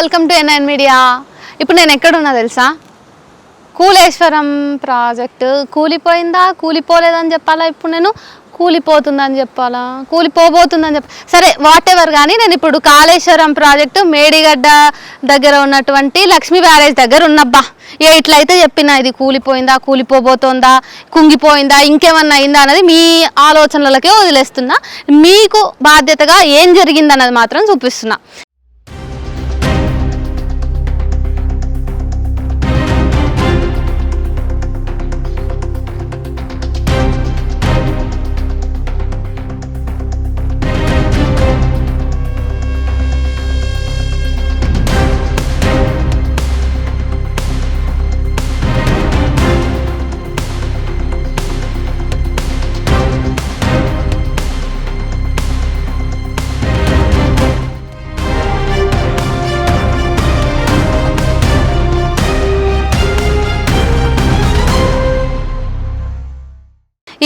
Welcome to NIN media. ఇప్పుడు నేను ఎక్కడున్నా తెలుసా? కూలేశ్వరం ప్రాజెక్టు కూలిపోయిందా కూలిపోలేదని చెప్పాలా, ఇప్పుడు నేను కూలిపోతుందని చెప్పాలా కూలిపోబోతుందని సరే వాట్ ఎవర్. కానీ నేను ఇప్పుడు కాళేశ్వరం ప్రాజెక్టు మేడిగడ్డ దగ్గర ఉన్నటువంటి లక్ష్మీ బ్యారేజ్ దగ్గర ఉన్నబ్బా. ఇట్లయితే చెప్పినా ఇది కూలిపోయిందా కూలిపోబోతోందా కుంగిపోయిందా ఇంకేమన్నా అయిందా అన్నది మీ ఆలోచనలకే వదిలేస్తున్నా. మీకు బాధ్యతగా ఏం జరిగిందన్నది మాత్రం చూపిస్తున్నా.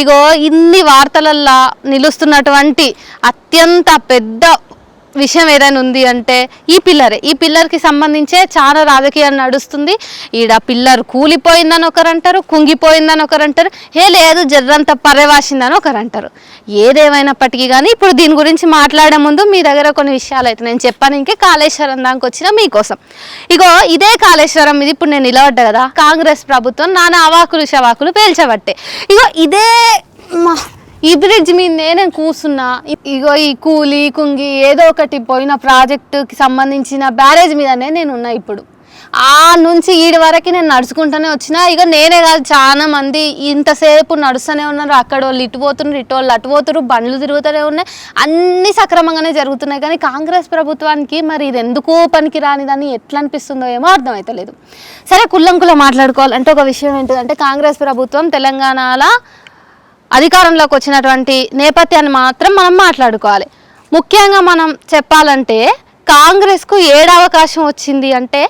ఇగో ఇన్ని వార్తలల్లా నిలుస్తున్నటువంటి అత్యంత పెద్ద విషయం ఏదైనా ఉంది అంటే ఈ పిల్లర్కి సంబంధించే చాలా రాజకీయం నడుస్తుంది. ఈడ పిల్లర్ కూలిపోయిందని ఒకరు అంటారు, కుంగిపోయిందని ఒకరు అంటారు, లేదు జర్రంత పర్యవాసిందని ఒకరు అంటారు. ఏదేమైనప్పటికీ కానీ ఇప్పుడు దీని గురించి మాట్లాడే ముందు మీ దగ్గర కొన్ని విషయాలు అయితే నేను చెప్పాను. ఇంకే కాళేశ్వరం దానికి వచ్చిన మీకోసం. ఇగో ఇదే కాళేశ్వరం ఇది ఇప్పుడు నేను నిలబడ్డా కదా, కాంగ్రెస్ ప్రభుత్వం నానా అవాకులు శవాకులు పేల్చబట్టే. ఇగో ఇదే ఈ బ్రిడ్జ్ మీదనే నేను కూర్చున్నా. ఇగో ఈ కూలి కుంగి ఏదో ఒకటి పోయిన ప్రాజెక్టుకి సంబంధించిన బ్యారేజ్ మీదనే నేను ఉన్నా. ఇప్పుడు ఆ నుంచి ఈడి వరకు నేను నడుచుకుంటూనే వచ్చిన. ఇక నేనే కాదు చాలా మంది ఇంతసేపు నడుస్తూనే ఉన్నారు. అక్కడ వాళ్ళు ఇటు పోతున్నారు, ఇటు వాళ్ళు అటు పోతున్నారు, బండ్లు తిరుగుతూనే ఉన్నాయి, అన్నీ సక్రమంగానే జరుగుతున్నాయి. కానీ కాంగ్రెస్ ప్రభుత్వానికి మరి ఇది ఎందుకు పనికి రానిదని ఎట్లా అనిపిస్తుందో ఏమో అర్థమవుతలేదు. సరే కుల్లంకుల మాట్లాడుకోవాలంటే ఒక విషయం ఏంటిదంటే, కాంగ్రెస్ ప్రభుత్వం తెలంగాణలో అధికారంలోకి వచ్చినటువంటి నేపథ్యాన్ని మాత్రం మనం మాట్లాడుకోవాలి. ముఖ్యంగా మనం చెప్పాలంటే కాంగ్రెస్కు 7 అవకాశం వచ్చింది అంటే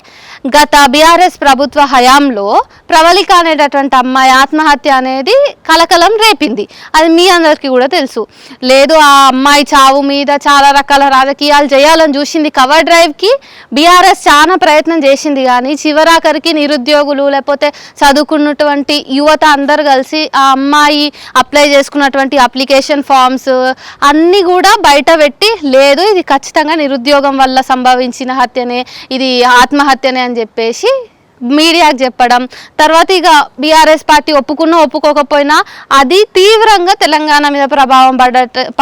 గత బీఆర్ఎస్ ప్రభుత్వ హయాంలో ప్రవళిక అనేటటువంటి అమ్మాయి ఆత్మహత్య అనేది కలకలం రేపింది. అది మీ అందరికీ కూడా తెలుసు. లేదు ఆ అమ్మాయి చావు మీద చాలా రకాల రాజకీయాలు చేయాలని చూసింది. కవర్ డ్రైవ్కి బీఆర్ఎస్ చాలా ప్రయత్నం చేసింది. కానీ చివరాఖరికి నిరుద్యోగులు లేకపోతే చదువుకున్నటువంటి యువత అందరు కలిసి ఆ అమ్మాయి అప్లై చేసుకున్నటువంటి అప్లికేషన్ ఫామ్స్ అన్నీ కూడా బయట పెట్టి, లేదు ఇది ఖచ్చితంగా నిరుద్యోగం వల్ల సంభవించిన హత్యనే, ఇది ఆత్మహత్యనే అని చెప్పేసి మీడియాకు చెప్పడం. తర్వాత ఇక బీఆర్ఎస్ పార్టీ ఒప్పుకున్నా ఒప్పుకోకపోయినా అది తీవ్రంగా తెలంగాణ మీద ప్రభావం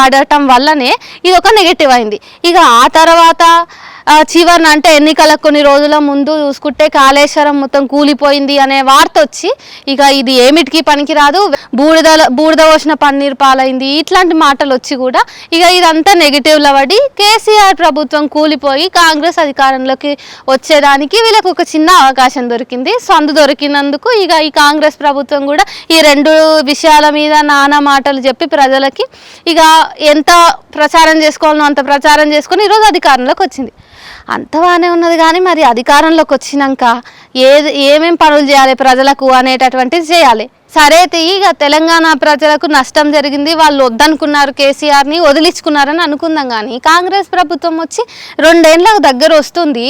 పడటం వల్లనే ఇది ఒక నెగటివ్ అయింది. ఇక ఆ తర్వాత చివరిన అంటే ఎన్నికలకు కొన్ని రోజుల ముందు చూసుకుంటే కాళేశ్వరం మొత్తం కూలిపోయింది అనే వార్త వచ్చి ఇక ఇది ఏమిటికి పనికిరాదు, బూడిద పోసిన పన్నీరు పాలైంది, ఇట్లాంటి మాటలు వచ్చి కూడా ఇక ఇదంతా నెగిటివ్లో పడి కేసీఆర్ ప్రభుత్వం కూలిపోయి కాంగ్రెస్ అధికారంలోకి వచ్చేదానికి వీళ్ళకి ఒక చిన్న అవకాశం దొరికింది. సందు దొరికినందుకు ఇక ఈ కాంగ్రెస్ ప్రభుత్వం కూడా ఈ 2 విషయాల మీద నానా మాటలు చెప్పి ప్రజలకి ఇక ఎంత ప్రచారం చేసుకోవాలనో అంత ప్రచారం చేసుకొని ఈరోజు అధికారంలోకి వచ్చింది. అంత బాగానే ఉన్నది. కానీ మరి అధికారంలోకి వచ్చినాక ఏమేం పనులు చేయాలి ప్రజలకు అనేటటువంటిది చేయాలి. సరే ఇక తెలంగాణ ప్రజలకు నష్టం జరిగింది, వాళ్ళు వద్దనుకున్నారు, కేసీఆర్ని వదిలించుకున్నారని అనుకుందాం. కానీ కాంగ్రెస్ ప్రభుత్వం వచ్చి 2 ఏళ్ళకు దగ్గర వస్తుంది,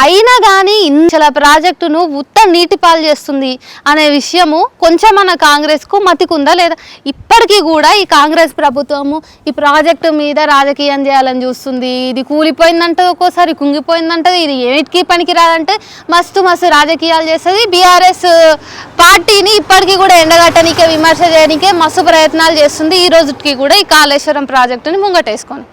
అయినా కానీ ఇంచల ప్రాజెక్టును ఉత్త నీటి పాలు చేస్తుంది అనే విషయము కొంచెం మన కాంగ్రెస్కు మతికుందా లేదా? ఇప్పటికీ కూడా ఈ కాంగ్రెస్ ప్రభుత్వము ఈ ప్రాజెక్టు మీద రాజకీయం చేయాలని చూస్తుంది. ఇది కూలిపోయిందంటే ఒక్కోసారి కుంగిపోయిందంటే ఇది ఏమిటికి పనికి రాదంటే మస్తు రాజకీయాలు చేస్తుంది. బీఆర్ఎస్ పార్టీని ఇప్పటికీ కూడా ఎండగట్టనికే విమర్శ చేయడానికే మస్తు ప్రయత్నాలు చేస్తుంది. ఈ రోజుకి కూడా ఈ కాళేశ్వరం ప్రాజెక్టుని ముంగటేసుకొని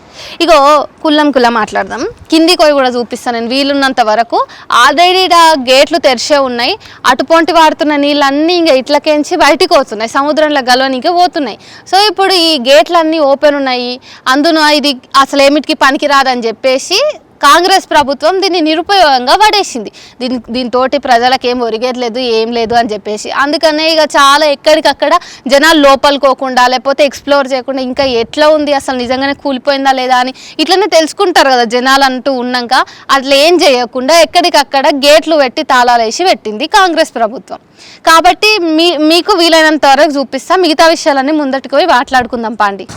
ఇగో కుల్లం మాట్లాడదాం. కిందికి పోయి కూడా చూపిస్తాను నేను వీలున్నంత వరకు. ఆల్రెడీ గేట్లు తెరిచే ఉన్నాయి, అటుపొంటి వాడుతున్న నీళ్ళన్నీ ఇంకా ఇట్లకేంచి బయటికి పోతున్నాయి, సముద్రంలో గలవనికే పోతున్నాయి. సో ఇప్పుడు ఈ గేట్లన్నీ ఓపెన్ ఉన్నాయి, అందున ఇది అసలు ఏమిటికి పనికిరాదని చెప్పేసి కాంగ్రెస్ ప్రభుత్వం దీన్ని నిరుపయోగంగా పడేసింది. దీంతోటి ప్రజలకు ఏం ఒరిగేది ఏం లేదు అని చెప్పేసి. అందుకనే ఇక చాలా ఎక్కడికక్కడ జనాలు లోపలికోకుండా లేకపోతే ఎక్స్ప్లోర్ చేయకుండా ఇంకా ఎట్లా ఉంది అసలు నిజంగానే కూలిపోయిందా లేదా అని ఇట్లనే తెలుసుకుంటారు కదా జనాలు అంటూ ఉన్నాక, అట్లా ఏం చేయకుండా ఎక్కడికక్కడ గేట్లు పెట్టి తాళాలు వేసి పెట్టింది కాంగ్రెస్ ప్రభుత్వం. కాబట్టి మీకు వీలైనంత వరకు చూపిస్తా, మిగతా విషయాలన్నీ ముందటికి పోయి మాట్లాడుకుందాం పాండి.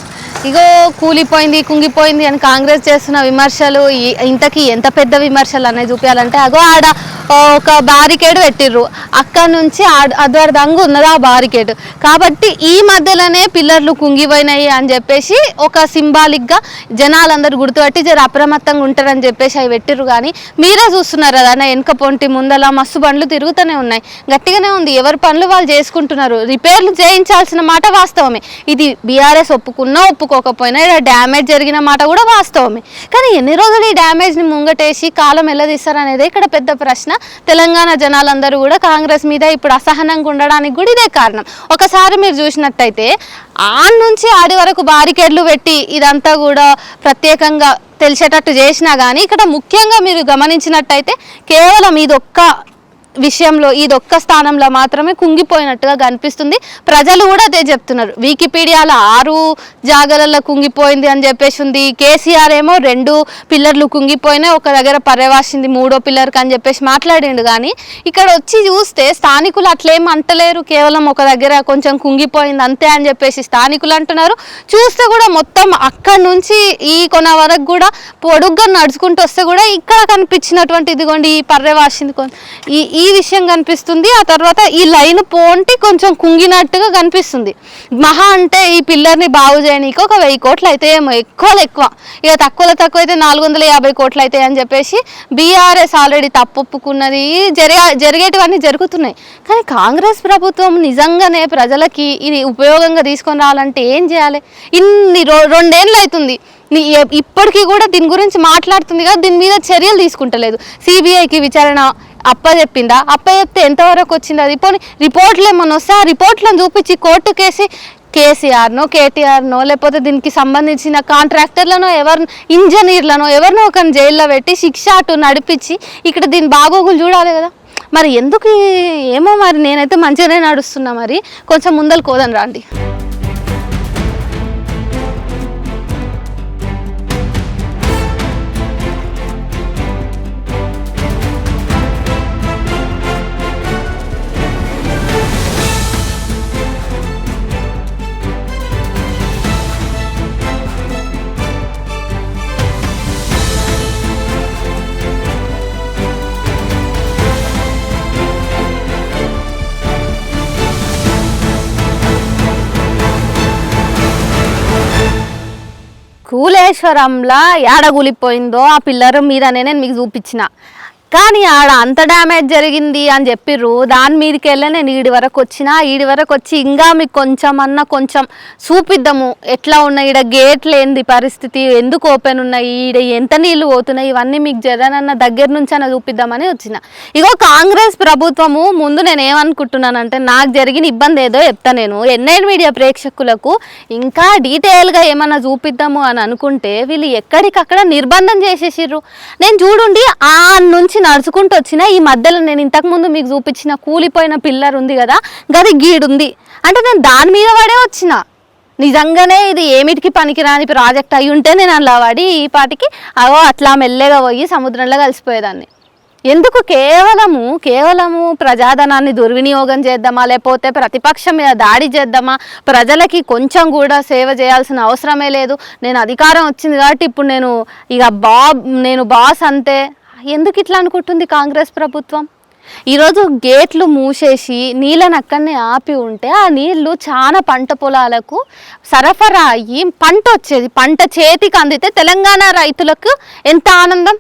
ఇగో కూలిపోయింది కుంగిపోయింది అని కాంగ్రెస్ చేస్తున్న విమర్శలు ఇంతకీ ఎంత పెద్ద విమర్శలు అనేది చూపించాలంటే అగో ఆడ ఒక బారికేడ్ పెట్టిర్రు, అక్కడ నుంచి అద్వరదంగా ఉన్నది ఆ బారికేడ్. కాబట్టి ఈ మధ్యలోనే పిల్లర్లు కుంగిపోయినాయి అని చెప్పేసి ఒక సింబాలిక్గా జనాలందరూ గుర్తుపట్టి జర అప్రమత్తంగా ఉంటారని చెప్పేసి అవి పెట్టిర్రు. కానీ మీరే చూస్తున్నారు కదా వెనక పొంటి ముందల మస్తు బండ్లు తిరుగుతూనే ఉన్నాయి, గట్టిగానే ఉంది, ఎవరి పనులు వాళ్ళు చేసుకుంటున్నారు. రిపేర్లు చేయించాల్సిన మాట వాస్తవమే, ఇది బీఆర్ఎస్ ఒప్పుకున్నా ఒప్పుకోకపోయినా ఇక్కడ డ్యామేజ్ జరిగిన మాట కూడా వాస్తవమే. కానీ ఎన్ని రోజులు ఈ డ్యామేజ్ని ముంగటేసి కాలం ఎల్లదీస్తారు అనేది ఇక్కడ పెద్ద ప్రశ్న. తెలంగాణ జనాలందరూ కూడా కాంగ్రెస్ మీద ఇప్పుడు అసహనంగా ఉండడానికి కూడా ఇదే కారణం. ఒకసారి మీరు చూసినట్టయితే ఆన్ నుంచి ఆడి వరకు బారికేడ్లు పెట్టి ఇదంతా కూడా ప్రత్యేకంగా తెలిసేటట్టు చేసినా కానీ ఇక్కడ ముఖ్యంగా మీరు గమనించినట్టయితే కేవలం ఇదొక్క విషయంలో ఇదొక్క స్థానంలో మాత్రమే కుంగిపోయినట్టుగా కనిపిస్తుంది. ప్రజలు కూడా అదే చెప్తున్నారు. వికీపీడియాలో 6 జాగాలలో కుంగిపోయింది అని చెప్పేసి ఉంది. కేసీఆర్ ఏమో 2 పిల్లర్లు కుంగిపోయినాయి, ఒక దగ్గర పర్యవాసింది 3వ పిల్లర్కి అని చెప్పేసి మాట్లాడిండు. కానీ ఇక్కడ వచ్చి చూస్తే స్థానికులు అట్లేం అంటలేరు, కేవలం ఒక దగ్గర కొంచెం కుంగిపోయింది అంతే అని చెప్పేసి స్థానికులు అంటున్నారు. చూస్తే కూడా మొత్తం అక్కడి నుంచి ఈ కొన వరకు కూడా పొడుగ్గా నడుచుకుంటూ వస్తే కూడా ఇక్కడ కనిపించినటువంటి ఇదిగోండి ఈ పర్యవాసింది ఈ విషయం కనిపిస్తుంది. ఆ తర్వాత ఈ లైన్ పోంటి కొంచెం కుంగినట్టుగా కనిపిస్తుంది. మహా అంటే ఈ పిల్లర్ని బాగు చేయడానికి ఒక 1000 కోట్లు అయితే ఏమో, ఎక్కువ ఇక తక్కువ అయితే 450 కోట్లు అవుతాయి అని చెప్పేసి బీఆర్ఎస్ ఆల్రెడీ తప్పొప్పుకున్నది. జరిగేటివన్నీ జరుగుతున్నాయి. కానీ కాంగ్రెస్ ప్రభుత్వం నిజంగానే ప్రజలకి ఇది ఉపయోగంగా తీసుకొని రావాలంటే ఏం చేయాలి? ఇన్ని 2 ఏళ్ళు అవుతుంది, ఇప్పటికీ కూడా దీని గురించి మాట్లాడుతుంది కదా, దీని మీద చర్యలు తీసుకుంటలేదు. సిబిఐకి విచారణ అప్పచెప్పిందా? అప్పచెప్తే ఎంతవరకు వచ్చింది? అది పోనీ రిపోర్ట్లు ఏమన్నా వస్తే ఆ రిపోర్ట్లను చూపించి కోర్టు కేసీఆర్నో కేటీఆర్నో లేకపోతే దీనికి సంబంధించిన కాంట్రాక్టర్లను ఇంజనీర్లను ఎవరినో ఒకరిని జైల్లో పెట్టి శిక్ష అటు నడిపించి ఇక్కడ దీని బాగోగులు చూడాలి కదా. మరి ఎందుకు ఏమో, మరి నేనైతే మంచిగానే నడుస్తున్నా, మరి కొంచెం ముందలు కోదని రాండి. కూలేశ్వరంలో ఏడగూలిపోయిందో ఆ పిల్లర్ మీదనే నేను మీకు చూపించిన. కానీ ఆడ అంత డ్యామేజ్ జరిగింది అని చెప్పిర్రు. దాని మీదకి వెళ్ళి నేను ఈడి వరకు వచ్చి ఇంకా మీకు కొంచెం చూపిద్దాము ఎట్లా ఉన్నాయి, ఈడ గేట్లు ఏంది పరిస్థితి, ఎందుకు ఓపెన్ ఉన్నాయి, ఈడ ఎంత నీళ్లు పోతున్నాయి, ఇవన్నీ మీకు జగనన్న దగ్గర నుంచి అన్న చూపిద్దామని వచ్చిన. ఇగో కాంగ్రెస్ ప్రభుత్వము ముందు నేను ఏమనుకుంటున్నానంటే, నాకు జరిగిన ఇబ్బంది ఏదో చెప్తా నేను. ఎన్ఐన్ మీడియా ప్రేక్షకులకు ఇంకా డీటెయిల్గా ఏమన్నా చూపిద్దాము అని అనుకుంటే వీళ్ళు ఎక్కడికక్కడ నిర్బంధం చేసేసిర్రు. నేను చూడండి ఆ నుంచి నడుచుకుంటూ వచ్చిన ఈ మధ్యలో నేను ఇంతకుముందు మీకు చూపించిన కూలిపోయిన పిల్లర్ ఉంది కదా, గది గీడుంది అంటే నేను దాని మీద పడే వచ్చిన. నిజంగానే ఇది ఏమిటికి పనికిరాని ప్రాజెక్ట్ అయి ఉంటే నేను అలా పడి ఈ పాటికి అట్లా మెల్లగా పోయి సముద్రంలో కలిసిపోయేదాన్ని. ఎందుకు కేవలము ప్రజాధనాన్ని దుర్వినియోగం చేద్దామా, లేకపోతే ప్రతిపక్షం మీద దాడి చేద్దామా, ప్రజలకి కొంచెం కూడా సేవ చేయాల్సిన అవసరమే లేదు, నేను అధికారం వచ్చింది కాబట్టి ఇప్పుడు నేను బాస్ అంతే, ఎందుకు ఇట్లా అనుకుంటుంది కాంగ్రెస్ ప్రభుత్వం? ఈరోజు గేట్లు మూసేసి నీళ్ళని అక్కడనే ఆపి ఉంటే ఆ నీళ్లు చాలా పంట పొలాలకు సరఫరా అయ్యి పంట వచ్చేది, పంట చేతికి అందితే తెలంగాణ రైతులకు ఎంత ఆనందం.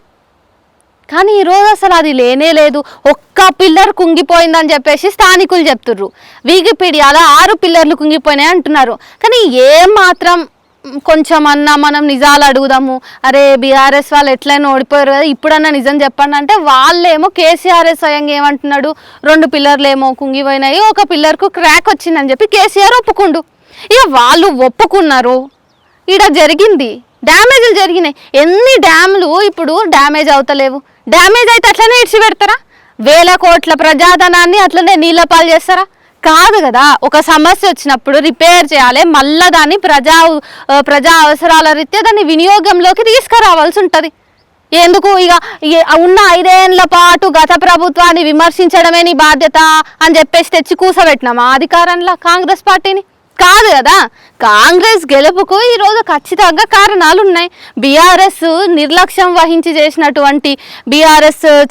కానీ ఈరోజు అసలు అది లేనే లేదు. ఒక్క పిల్లర్ కుంగిపోయిందని చెప్పేసి స్థానికులు చెప్తుర్రు. వికీపీడియాలో 6 పిల్లర్లు కుంగిపోయినాయి అంటున్నారు. కానీ ఏం మాత్రం కొంచెమన్నా మనం నిజాలు అడుగుదాము, అరే బీఆర్ఎస్ వాళ్ళు ఎట్లయినా ఓడిపోయారు కదా, ఇప్పుడన్నా నిజం చెప్పండి అంటే వాళ్ళేమో కేసీఆర్ స్వయంగా ఏమంటున్నాడు, 2 పిల్లర్లు ఏమో కుంగిపోయినాయి, ఒక పిల్లర్కు క్రాక్ వచ్చిందని చెప్పి కేసీఆర్ ఒప్పుకుండు. ఇక వాళ్ళు ఒప్పుకున్నారు, ఈడ జరిగింది డ్యామేజ్లు జరిగినాయి. ఎన్ని డ్యామ్లు ఇప్పుడు డ్యామేజ్ అవుతలేవు? డ్యామేజ్ అయితే అట్లనే ఇడిచి పెడతారా? 1000 కోట్ల ప్రజాధనాన్ని అట్లనే నీళ్ళ పాలు చేస్తారా? కాదు కదా. ఒక సమస్య వచ్చినప్పుడు రిపేర్ చేయాలి, మళ్ళీ దాన్ని ప్రజా అవసరాల రీత్యా దాన్ని వినియోగంలోకి తీసుకురావాల్సి ఉంటుంది. ఎందుకు ఇక ఉన్న 5 ఏళ్ల పాటు గత ప్రభుత్వాన్ని విమర్శించడమే నీ బాధ్యత అని చెప్పేసి తెచ్చి కూసబెట్టినామా అధికారంలో కాంగ్రెస్ పార్టీని? కాదు కదా. కాంగ్రెస్ గెలుపుకు ఈరోజు ఖచ్చితంగా కారణాలు ఉన్నాయి. బీఆర్ఎస్ నిర్లక్ష్యం వహించి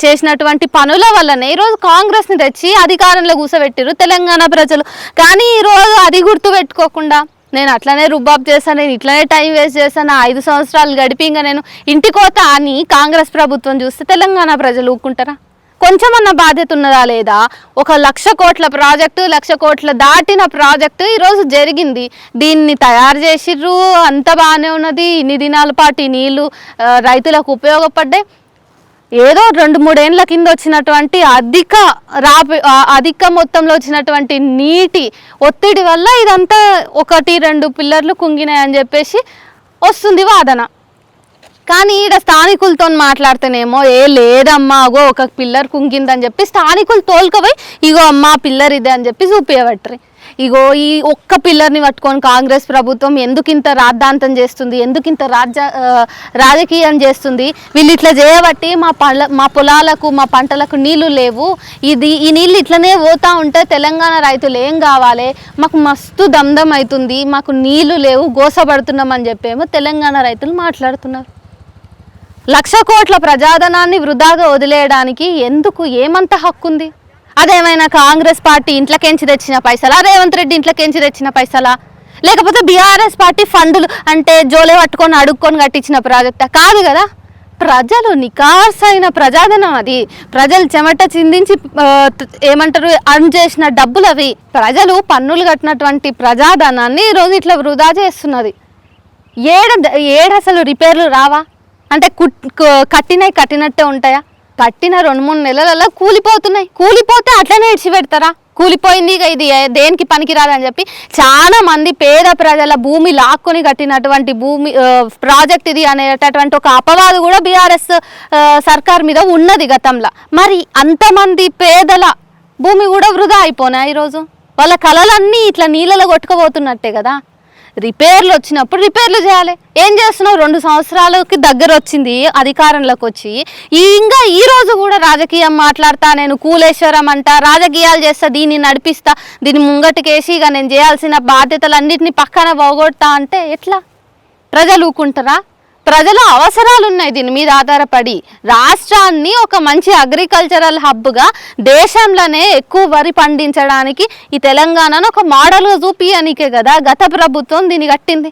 చేసినటువంటి పనుల వల్లనే ఈరోజు కాంగ్రెస్ని తెచ్చి అధికారంలో కూర్చోబెట్టారు తెలంగాణ ప్రజలు. కానీ ఈరోజు అది గుర్తు పెట్టుకోకుండా నేను అట్లనే రుబాబ్ చేశాను, నేను ఇట్లనే టైం వేస్ట్ చేశాను, 5 సంవత్సరాలు గడిపి ఇంకా నేను ఇంటికోత అని కాంగ్రెస్ ప్రభుత్వం చూస్తే తెలంగాణ ప్రజలు ఊరుకుంటారా? కొంచెమన్న బాధ్యత ఉన్నదా లేదా? 1,00,000 కోట్ల ప్రాజెక్టు, 1,00,000 కోట్ల దాటిన ప్రాజెక్టు ఈరోజు జరిగింది. దీన్ని తయారు చేసిర్రు, అంత బాగానే ఉన్నది. ఇన్ని దినాల పాటు ఈ నీళ్లు రైతులకు ఉపయోగపడ్డాయి. ఏదో 2-3 ఏళ్ళ కింద వచ్చినటువంటి అధిక మొత్తంలో వచ్చినటువంటి నీటి ఒత్తిడి వల్ల ఇదంతా 1-2 పిల్లర్లు కుంగినాయని చెప్పేసి వస్తుంది వాదన. కానీ ఈడ స్థానికులతో మాట్లాడితేనేమో లేదమ్మా అగో ఒక పిల్లర్ కుంగిందని చెప్పి స్థానికులు తోలుకపోయి ఇగో అమ్మా పిల్లర్ ఇదే అని చెప్పి చూపించబట్టరు. ఇగో ఈ ఒక్క పిల్లర్ని పట్టుకొని కాంగ్రెస్ ప్రభుత్వం ఎందుకింత రాద్ధాంతం చేస్తుంది, ఎందుకింత రాజకీయం చేస్తుంది? వీళ్ళు ఇట్లా చేయబట్టి మా పొలాలకు మా పంటలకు నీళ్లు లేవు, ఈ నీళ్ళు ఇట్లనే పోతూ ఉంటే తెలంగాణ రైతులు ఏం కావాలి, మాకు మస్తు దమ్దం అవుతుంది, మాకు నీళ్లు లేవు, గోసపడుతున్నామని చెప్పేమో తెలంగాణ రైతులు మాట్లాడుతున్నారు. 1,00,000 కోట్ల ప్రజాధనాన్ని వృధాగా వదిలేయడానికి ఎందుకు ఏమంత హక్కు ఉంది? అదేమైనా కాంగ్రెస్ పార్టీ ఇంట్లోకెంచి తెచ్చిన పైసలా, రేవంత్ రెడ్డి ఇంట్లోకెంచి తెచ్చిన పైసలా, లేకపోతే బీఆర్ఎస్ పార్టీ ఫండులు అంటే జోలే పట్టుకొని అడుక్కొని కట్టించిన ప్రాజెక్టా? కాదు కదా. ప్రజలు నికార్సైన ప్రజాధనం అది. ప్రజలు చెమట చిందించి ఏమంటారు అర్న్ చేసిన డబ్బులు అవి. ప్రజలు పన్నులు కట్టినటువంటి ప్రజాధనాన్ని ఈరోజు ఇట్లా వృధా చేస్తున్నది. ఏడ అసలు రిపేర్లు రావా? అంటే కట్టినట్టే ఉంటాయా? కట్టిన 2-3 నెలలలో కూలిపోతున్నాయి. కూలిపోతే అట్లనే ఇడిచిపెడతారా? కూలిపోయింది ఇక ఇది దేనికి పనికిరాదని చెప్పి చాలా మంది పేద ప్రజల భూమి లాక్కొని కట్టినటువంటి ప్రాజెక్ట్ ఇది అనేటటువంటి ఒక అపవాదు కూడా బీఆర్ఎస్ సర్కార్ మీద ఉన్నది గతంలో. మరి అంతమంది పేదల భూమి కూడా వృధా అయిపోయినాయి. ఈరోజు వాళ్ళ కళలన్నీ ఇట్లా నీళ్ళలో కొట్టుకుపోతున్నట్టే కదా. రిపేర్లు వచ్చినప్పుడు రిపేర్లు చేయాలి. ఏం చేస్తున్నావు? 2 సంవత్సరాలకి దగ్గర వచ్చింది అధికారంలోకి వచ్చి ఇంకా ఈరోజు కూడా రాజకీయం మాట్లాడతా, నేను కూలేశ్వరం అంట, రాజకీయాలు చేస్తా, దీన్ని నడిపిస్తా, దీన్ని ముంగటికేసి ఇక నేను చేయాల్సిన బాధ్యతలన్నింటినీ పక్కన పోగొడతా అంటే ఎట్లా? ప్రజలు ఊకుంటారా? ప్రజల అవసరాలు ఉన్నాయి దీని మీద ఆధారపడి. రాష్ట్రాన్ని ఒక మంచి అగ్రికల్చరల్ హబ్గా దేశంలోనే ఎక్కువ వరి పండించడానికి ఈ తెలంగాణను ఒక మోడల్గా చూపియనికే కదా గత ప్రభుత్వం దీన్ని కట్టింది.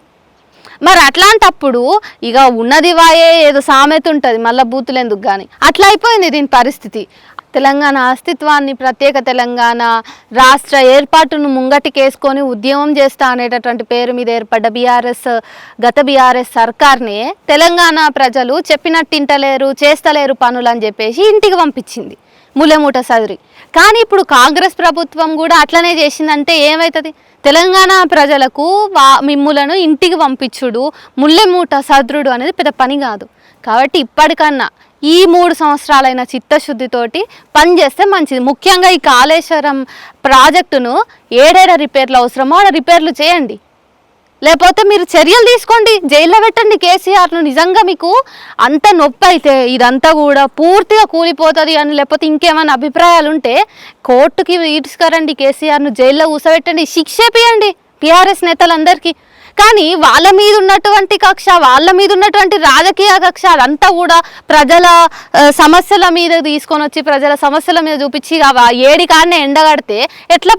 మరి అట్లాంటప్పుడు ఇక ఉన్నది వాయే ఏదో సామెత ఉంటుంది, మళ్ళీ బూతులు ఎందుకు కానీ అట్లా అయిపోయింది దీని పరిస్థితి. తెలంగాణ అస్తిత్వాన్ని, ప్రత్యేక తెలంగాణ రాష్ట్ర ఏర్పాటును ముంగటికేసుకొని ఉద్యమం చేస్తా అనేటటువంటి పేరు మీద ఏర్పడ్డ గత బీఆర్ఎస్ సర్కార్నే తెలంగాణ ప్రజలు చెప్పినట్టు ఇంటలేరు, చేస్తలేరు పనులు అని చెప్పేసి ఇంటికి పంపించింది ముల్లెమూట సదిరి. కానీ ఇప్పుడు కాంగ్రెస్ ప్రభుత్వం కూడా అట్లనే చేసిందంటే ఏమవుతుంది? తెలంగాణ ప్రజలకు మిమ్ములను ఇంటికి పంపించుడు, ముల్లెమూట సదరుడు అనేది పెద్ద పని కాదు. కాబట్టి ఇప్పటికన్నా ఈ 3 సంవత్సరాలైన చిత్తశుద్ధితోటి పనిచేస్తే మంచిది. ముఖ్యంగా ఈ కాళేశ్వరం ప్రాజెక్టును ఏడేడ రిపేర్లు అవసరమో ఆడ రిపేర్లు చేయండి, లేకపోతే మీరు చర్యలు తీసుకోండి, జైల్లో పెట్టండి కేసీఆర్ను. నిజంగా మీకు అంత నొప్పి అయితే ఇదంతా కూడా పూర్తిగా కూలిపోతుంది అని లేకపోతే ఇంకేమైనా అభిప్రాయాలు ఉంటే కోర్టుకి ఈడ్చుకరండి, కేసీఆర్ను జైల్లో కూర్చోబెట్టండి, శిక్ష వేయండి టీఆర్ఎస్ నేతలందరికీ. కానీ వాళ్ళ మీద ఉన్నటువంటి కక్ష, వాళ్ళ మీద ఉన్నటువంటి రాజకీయ కక్ష అదంతా కూడా ప్రజల సమస్యల మీద తీసుకొని వచ్చి ప్రజల సమస్యల మీద చూపించి ఏడికాడనే ఎండగడితే ఎట్లా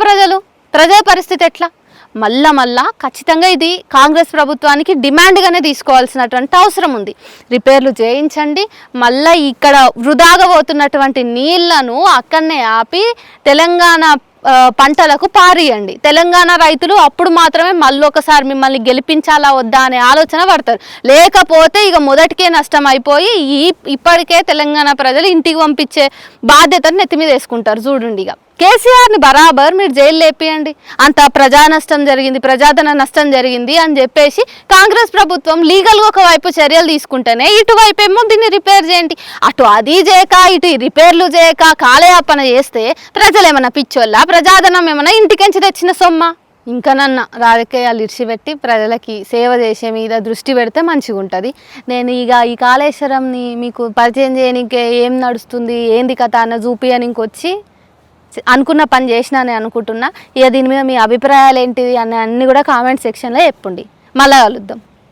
ప్రజల పరిస్థితి ఎట్లా? మళ్ళా ఖచ్చితంగా ఇది కాంగ్రెస్ ప్రభుత్వానికి డిమాండ్గానే తీసుకోవాల్సినటువంటి అవసరం ఉంది. రిపేర్లు చేయించండి, మళ్ళీ ఇక్కడ వృధాగా పోతున్నటువంటి నీళ్లను అక్కడనే ఆపి తెలంగాణ పంటలకు పారియండి. తెలంగాణ రైతులు అప్పుడు మాత్రమే మళ్ళీ ఒకసారి మిమ్మల్ని గెలిపించాలా వద్దా అనే ఆలోచన పడతారు. లేకపోతే ఇక మొదటికే నష్టం అయిపోయి ఇప్పటికే తెలంగాణ ప్రజలు ఇంటికి పంపించే బాధ్యతను నెత్తి మీద వేసుకుంటారు. చూడండి, ఇక కేసీఆర్ని బరాబర్ మీరు జైలు లేపియండి, అంత ప్రజాధన నష్టం జరిగింది అని చెప్పేసి కాంగ్రెస్ ప్రభుత్వం లీగల్గా ఒకవైపు చర్యలు తీసుకుంటేనే ఇటువైపు ఏమో దీన్ని రిపేర్ చేయండి. అటు అది చేయక ఇటు రిపేర్లు చేయక కాలయాపన చేస్తే ప్రజలు ఏమన్నా పిచ్చోళ్ళ? ప్రజాధనం ఏమన్నా ఇంటికెంచి తెచ్చిన సొమ్మ? ఇంకనన్నా రాజకీయాలు ఇడిచిపెట్టి ప్రజలకి సేవ చేసే మీద దృష్టి పెడితే మంచిగా ఉంటుంది. నేను ఇక ఈ కాళేశ్వరంని మీకు పరిచయం చేయడానికి ఏం నడుస్తుంది ఏంది కథ అన్న చూపియనికి వచ్చి అనుకున్న పని చేసినానని అనుకుంటున్నా. ఇక దీని మీద మీ అభిప్రాయాలు ఏంటివి అని అన్నీ కూడా కామెంట్ సెక్షన్లో చెప్పండి. మళ్ళీ కలుద్దాం.